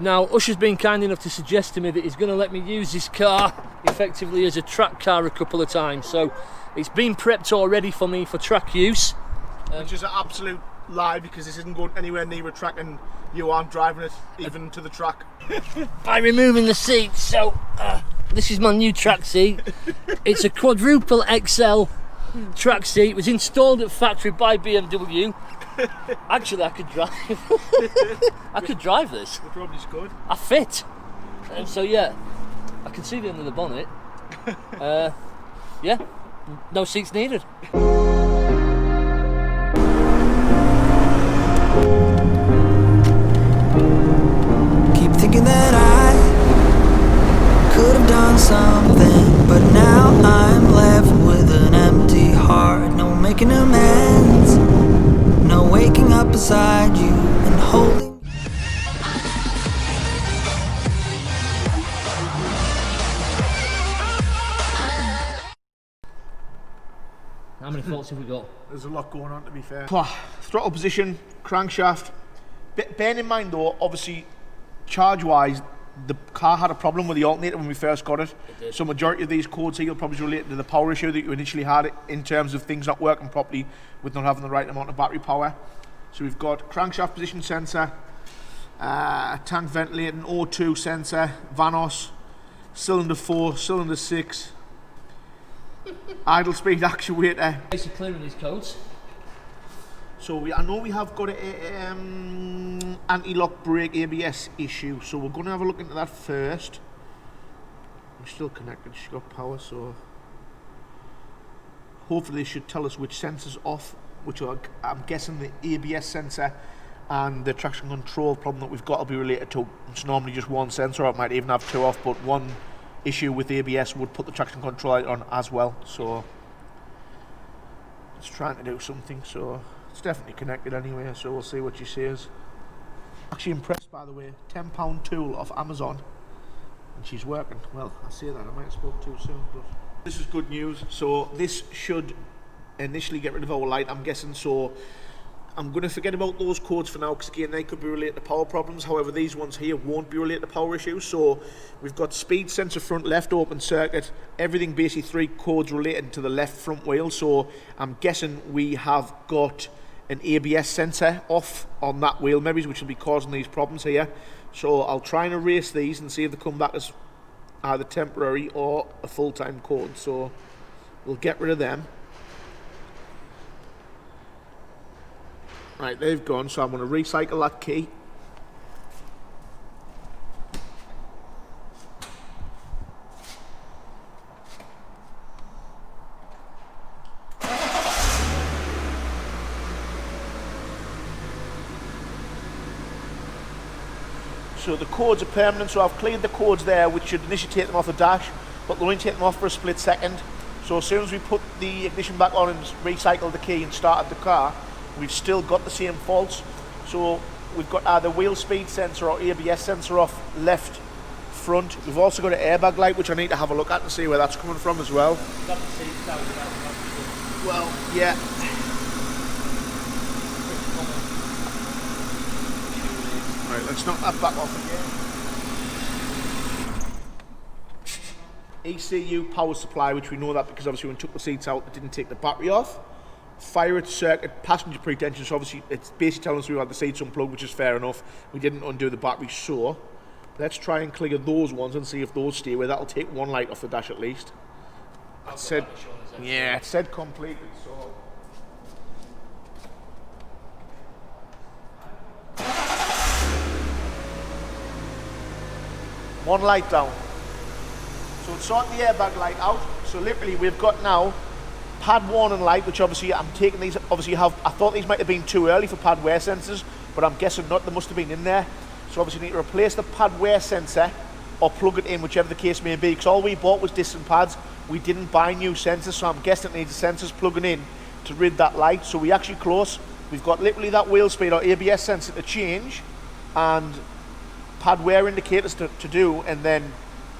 Now, Usher's been kind enough to suggest to me that he's going to let me use this car effectively as a track car a couple of times. So it's been prepped already for me for track use. Which is an absolute lie, because this isn't going anywhere near a track and you aren't driving it even to the track. By removing the seats. So this is my new track seat. It's a quadruple XL track seat. It was installed at factory by BMW. Actually, I could drive. I could drive this. You probably could. I fit. And so yeah, I can see the end of the bonnet. Yeah, no seats needed. Keep thinking that I could have done something, but now I'm left with an empty heart. No making amends, no waking up beside you and holding. How many faults have we got? There's a lot going on, to be fair. Throttle position, crankshaft. Bearing in mind though, obviously, charge-wise, the car had a problem with the alternator when we first got it. So majority of these codes here will probably relate to the power issue that you initially had in terms of things not working properly with not having the right amount of battery power. So we've got crankshaft position sensor, tank ventilating, O2 sensor, Vanos, cylinder 4, cylinder 6, idle speed actuator. Basically clearing these codes. So I know we have got an anti-lock brake ABS issue, so we're going to have a look into that first. We're still connected, she's got power, so hopefully they should tell us which sensor's off, which are, I'm guessing the ABS sensor and the traction control problem that we've got will be related to. It's normally just one sensor, or it might even have two off, but one issue with ABS would put the traction control light on as well, so it's trying to do something. So it's definitely connected anyway, so we'll see what she says. Actually impressed, by the way, £10 tool off Amazon, and she's working. Well, I say that, I might have spoken too soon, but this is good news. So this should initially get rid of our light, I'm guessing. So I'm going to forget about those codes for now, because again, they could be related to power problems. However, these ones here won't be related to power issues. So we've got speed sensor front left open circuit, everything basically 3 codes related to the left front wheel. So I'm guessing we have got an ABS sensor off on that wheel maybe, which will be causing these problems here. So I'll try and erase these and see if they come back as either temporary or a full-time code. So we'll get rid of them. Right, they've gone, so I'm going to recycle that key. So the codes are permanent, so I've cleared the codes there, which should initially take them off the dash, but they'll only take them off for a split second. So as soon as we put the ignition back on and recycle the key and started the car, we've still got the same faults. So we've got either wheel speed sensor or ABS sensor off left front. We've also got an airbag light, which I need to have a look at and see where that's coming from as well. Well, yeah. Right, let's knock that back off again. ECU power supply, which we know that because obviously when we took the seats out, it didn't take the battery off. Fire at circuit, passenger pretension, so obviously it's basically telling us we had the seats unplugged, which is fair enough. We didn't undo the battery, so let's try and clear those ones and see if those stay away. That'll take one light off the dash at least. It said, yeah, it said completed, so. One light down. So it's sorting the airbag light out. So literally we've got now pad warning light, which obviously I'm taking these, obviously I thought these might have been too early for pad wear sensors, but I'm guessing not, they must have been in there. So obviously need to replace the pad wear sensor or plug it in, whichever the case may be, because all we bought was distant pads. We didn't buy new sensors, so I'm guessing it needs the sensors plugging in to read that light. So we're actually close. We've got literally that wheel speed or ABS sensor to change and pad wear indicators to do, and then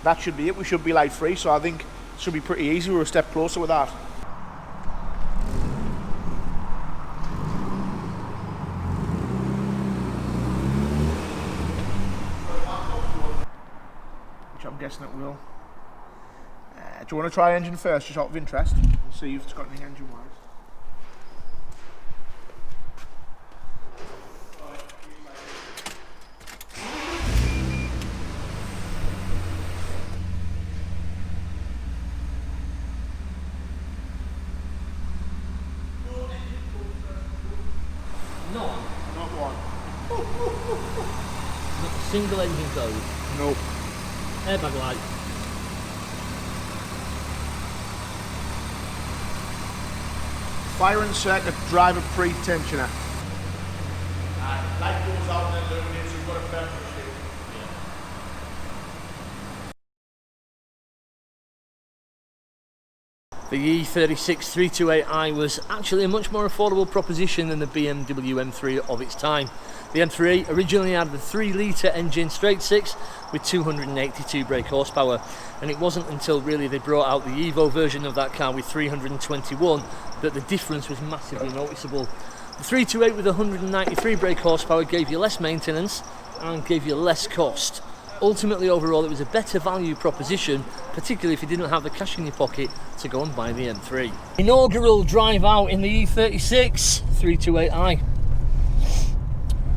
that should be it. We should be light free, so I think it should be pretty easy. We're a step closer with that. I'm guessing it will. Do you want to try engine first, just out of interest? We'll see if it's got any engine wise. No. Not one. Not a single engine code. Nope. Airbag light. Firing circuit driver pre-tensioner. Light goes out and then illuminates, you've got a purple shade. The E36 328i was actually a much more affordable proposition than the BMW M3 of its time. The M3 originally had the 3-litre engine straight six with 282 brake horsepower, and it wasn't until really they brought out the Evo version of that car with 321 that the difference was massively noticeable. The 328 with 193 brake horsepower gave you less maintenance and gave you less cost. Ultimately, overall, it was a better value proposition, particularly if you didn't have the cash in your pocket to go and buy the M3. Inaugural drive out in the E36 328i.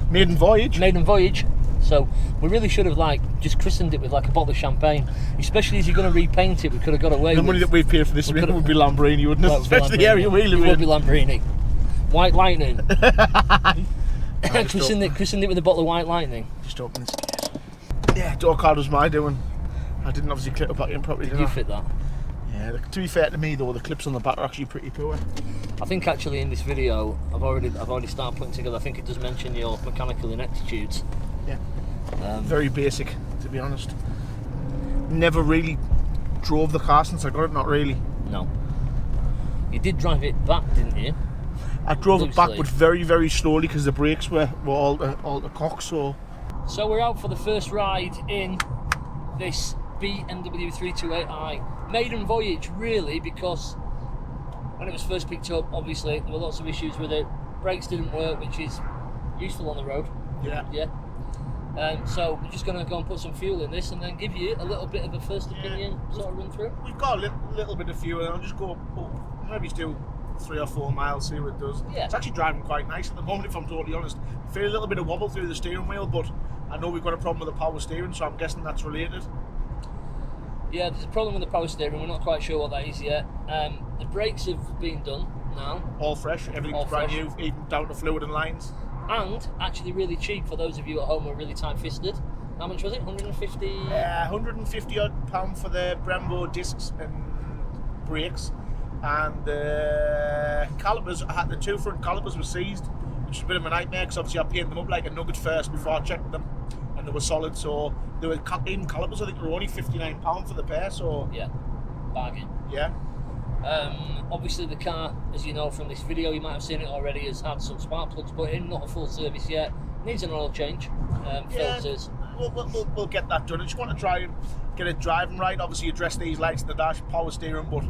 Maiden voyage. Maiden voyage. So we really should have just christened it with a bottle of champagne, especially as you're going to repaint it. We could have got away The with money that we've paid for this would be Lamborghini, wouldn't it? Well, Especially the area we live It would be in. Lamborghini. White Lightning. Christened it with a bottle of White Lightning. Just open this case. Yeah, door card was my doing. I didn't obviously clip it back in properly, Did did you I? fit that? Yeah, to be fair to me though, the clips on the back are actually pretty poor. I think actually in this video I've already started putting together. I think it does mention your mechanical ineptitudes. Yeah. Very basic, to be honest. Never really drove the car since I got it, not really. No. You did drive it back, didn't you? I drove it Loosely. back, but very, very slowly because the brakes were all the cock, so... So we're out for the first ride in this BMW 328i. Maiden voyage, really, because when it was first picked up, obviously there were lots of issues with it. Brakes didn't work, which is useful on the road. Yeah. Yeah. So we're just going to go and put some fuel in this and then give you a little bit of a first opinion sort of run through. We've got a little bit of fuel, and I'll just go maybe do 3 or 4 miles, see what it does. Yeah. It's actually driving quite nice at the moment, if I'm totally honest. I feel a little bit of wobble through the steering wheel, but I know we've got a problem with the power steering, so I'm guessing that's related. Yeah, there's a problem with the power steering. We're not quite sure what that is yet. The brakes have been done now. All fresh, everything's All brand fresh. new, even down to fluid and lines. And actually really cheap for those of you at home who are really tight-fisted. How much was it? 150? 150 odd pound for the Brembo discs and brakes, and the calipers. The 2 front calipers were seized, which is a bit of a nightmare because obviously I painted them up like a nugget first before I checked them, and they were solid. So they were in calipers. I think they were only £59 for the pair. So Yeah, bargain. yeah. Obviously the car, as you know from this video, you might have seen it already, has had some spark plugs put in, not a full service yet. Needs an oil change, filters. We'll get that done. I just want to try and get it driving right. Obviously address these lights in the dash, power steering, but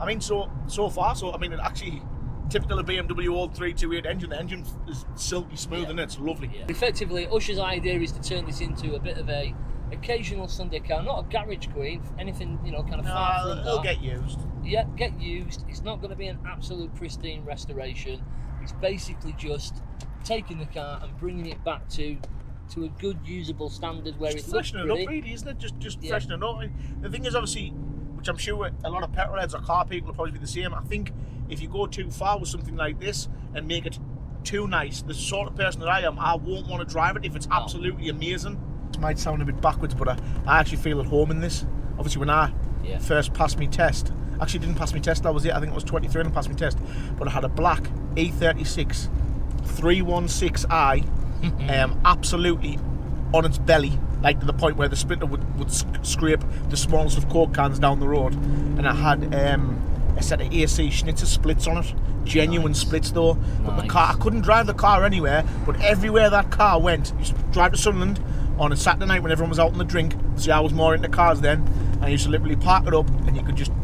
I mean so far, I mean it actually, typical of BMW old 328 engine, the engine is silky smooth and it's lovely. Yeah. Effectively, Usher's idea is to turn this into a bit of a occasional Sunday car, not a garage queen, anything, kind of far from It'll that. get used. Yeah, get used. It's not going to be an absolute pristine restoration. It's basically just taking the car and bringing it back to a good usable standard where Just it looks freshening pretty. it up, really, isn't it? Just Yeah. freshening it up. The thing is, obviously, which I'm sure a lot of petrol heads or car people will probably be the same. I think if you go too far with something like this and make it too nice, the sort of person that I am, I won't want to drive it if it's absolutely amazing. It might sound a bit backwards, but I actually feel at home in this. Obviously, when I first passed my test, actually didn't pass my test, I think it was 23 and passed my test, but I had a black E36 316i, absolutely on its belly, like to the point where the splitter would scrape the smallest of Coke cans down the road, and I had a set of AC Schnitzer splits on it, genuine splits though. But the car, I couldn't drive the car anywhere, but everywhere that car went, I used to drive to Sunderland on a Saturday night when everyone was out on the drink. See, I was more into cars then, and I used to literally park it up, and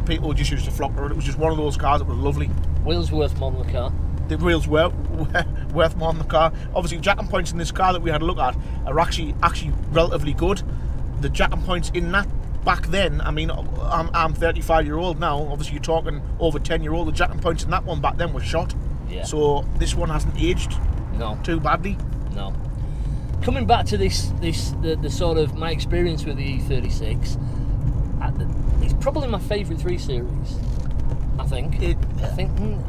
people just used to flock to it. It was just one of those cars that was lovely. Wheels worth more than the car. The wheels were worth more than the car. Obviously, jack and points in this car that we had a look at are actually relatively good. The jack and points in that back then, I mean, I'm 35-year-old now. Obviously, you're talking over 10-year-old. The jacking points in that one back then were shot. Yeah. So this one hasn't aged too badly. No. Coming back to the sort of my experience with the E36, it's probably my favourite 3 Series. I think.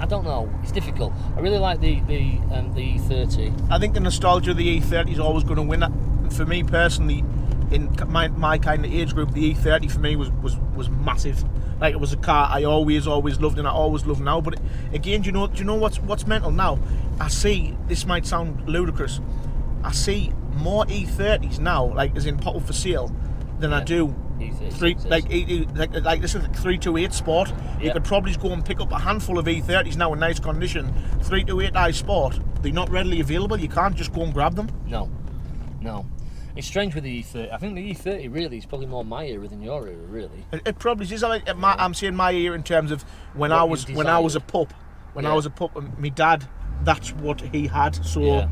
I don't know. It's difficult. I really like the E30. I think the nostalgia of the E30 is always going to win it. For me personally, in my kind of age group, the E30 for me was massive. Like, it was a car I always loved, and I always love now. But again, do you know what's mental now? I see, this might sound ludicrous, I see more E30s now, like as in pop up for sale, than I do E36s. like this is like 328 Sport. You could probably just go and pick up a handful of E30s now in nice condition. 328i Sport, they're not readily available. You can't just go and grab them. No. It's strange with the E30. I think the E30 really is probably more my era than your era, really. It probably is. I'm saying my era in terms of when I was a pup. When I was a pup, and my dad, that's what he had. So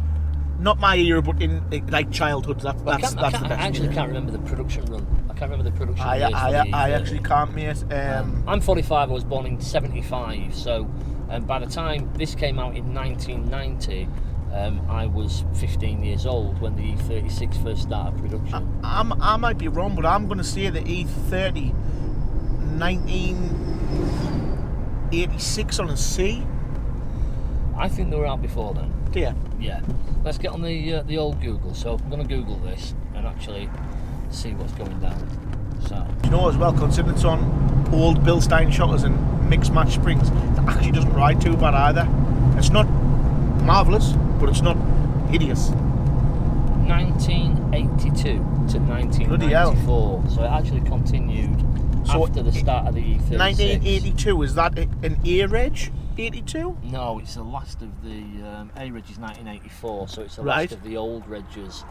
not my era, but in like childhood. That's the best. I actually can't remember the production run. I can't remember the production. I actually can't, mate. I'm 45. I was born in 75. So, by the time this came out in 1990. I was 15 years old when the E36 first started production. I might be wrong, but I'm going to say the E30 1986 on a C. I think they were out before then. Yeah. Yeah. Let's get on the old Google. So I'm going to Google this and actually see what's going down. So. You know, as well, considering it's on old Bilstein shockers and mixed match springs, it actually doesn't ride too bad either. It's not marvellous, but it's not hideous. 1982 to 1994, so it actually continued after the start of the E36. 1982, is that an A-Reg 82? No, it's the last of the A-Reg is 1984, so it's the last of the old Regs,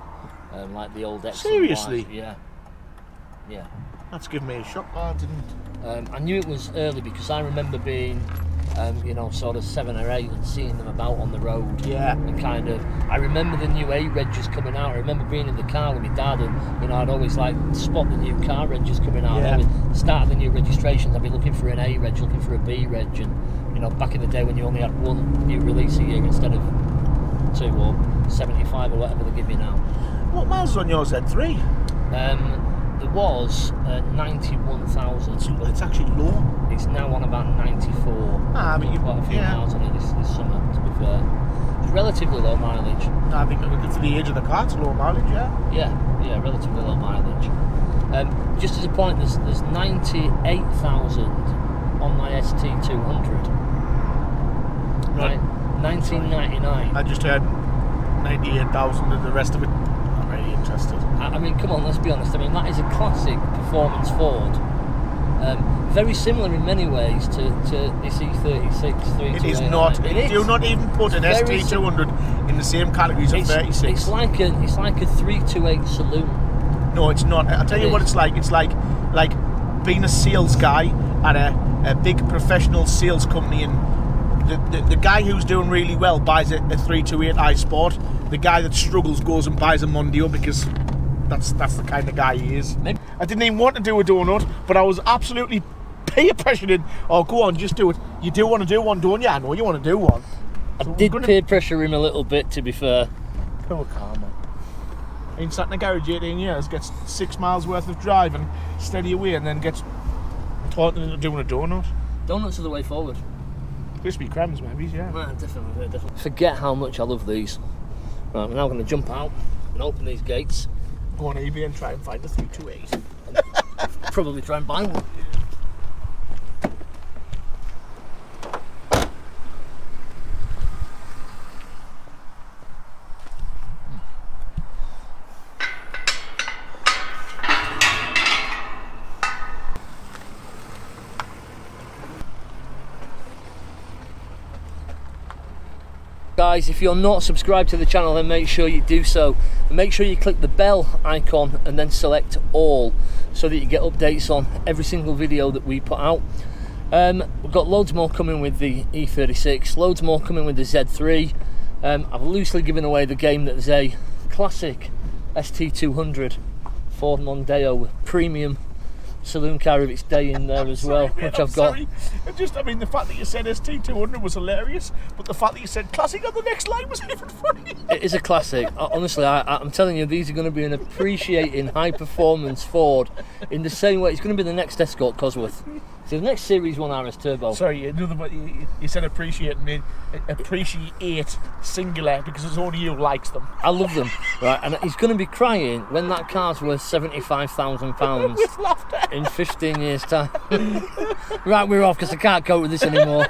like the old X. Seriously? Yeah. That's giving me a shock. I didn't. I knew it was early because I remember being sort of 7 or 8 and seeing them about on the road. Yeah. And kind of, I remember the new A-Regs coming out. I remember being in the car with my dad and, I'd always like spot the new car Regs coming out. Yeah. And at the start of the new registrations, I'd be looking for an A-Reg, looking for a B-Reg. And, back in the day when you only had one new release a year instead of 2 or 75 or whatever they give you now. What miles is on your Z3? There was 91,000. It's actually low. It's now on about 94. I mean, quite a few miles on it this summer, to be fair. It's relatively low mileage. I think for the age of the car, it's low mileage, yeah. Yeah, relatively low mileage. Just as a point, there's 98,000 on my ST200. Right. 1999. I just heard 98,000 and the rest of it. I'm very interested. I mean, come on, let's be honest. I mean, that is a classic performance Ford. Very similar in many ways to this E36 328. It is not. Do not even put an ST200 in the same category as a 36. It's like a 328 saloon. No, it's not. I'll tell you what it's like. It's like being a sales guy at a big professional sales company, and the guy who's doing really well buys a 328i Sport. The guy that struggles goes and buys a Mondeo because that's the kind of guy he is. Maybe. I didn't even want to do a donut, but I was absolutely peer pressured in. Oh, go on, just do it. You do want to do one, don't you? I know you want to do one. I did peer pressure him a little bit, to be fair. Poor car, man. Been sat in a garage 18 years, gets 6 miles worth of drive and steady away, and then gets taught into doing a donut. Donuts are the way forward. Crispy cremes, maybe, yeah. Man, definitely. Forget how much I love these. Right, we're now going to jump out and open these gates. Go on eBay and try and find a 328. Probably try and buy one. Guys, if you're not subscribed to the channel, then make sure you do so, and make sure you click the bell icon and then select all so that you get updates on every single video that we put out. We've got loads more coming with the E36, loads more coming with the Z3. I've loosely given away the game that there's a classic ST200 Ford Mondeo with premium saloon car of its day in there as well, Sorry, mate, which I'm I've got. sorry. The fact that you said ST200 was hilarious, but the fact that you said classic on the next line was even funny. It is a classic. Honestly, I'm telling you, these are going to be an appreciating high-performance Ford in the same way. It's going to be the next Escort Cosworth. So the next Series 1 RS Turbo. Sorry, another one. You said appreciate and mean appreciate singular because it's only you who likes them. I love them, right? And he's going to be crying when that car's worth £75,000 With laughter. in 15 years' time. Right, we're off because I can't cope with this anymore.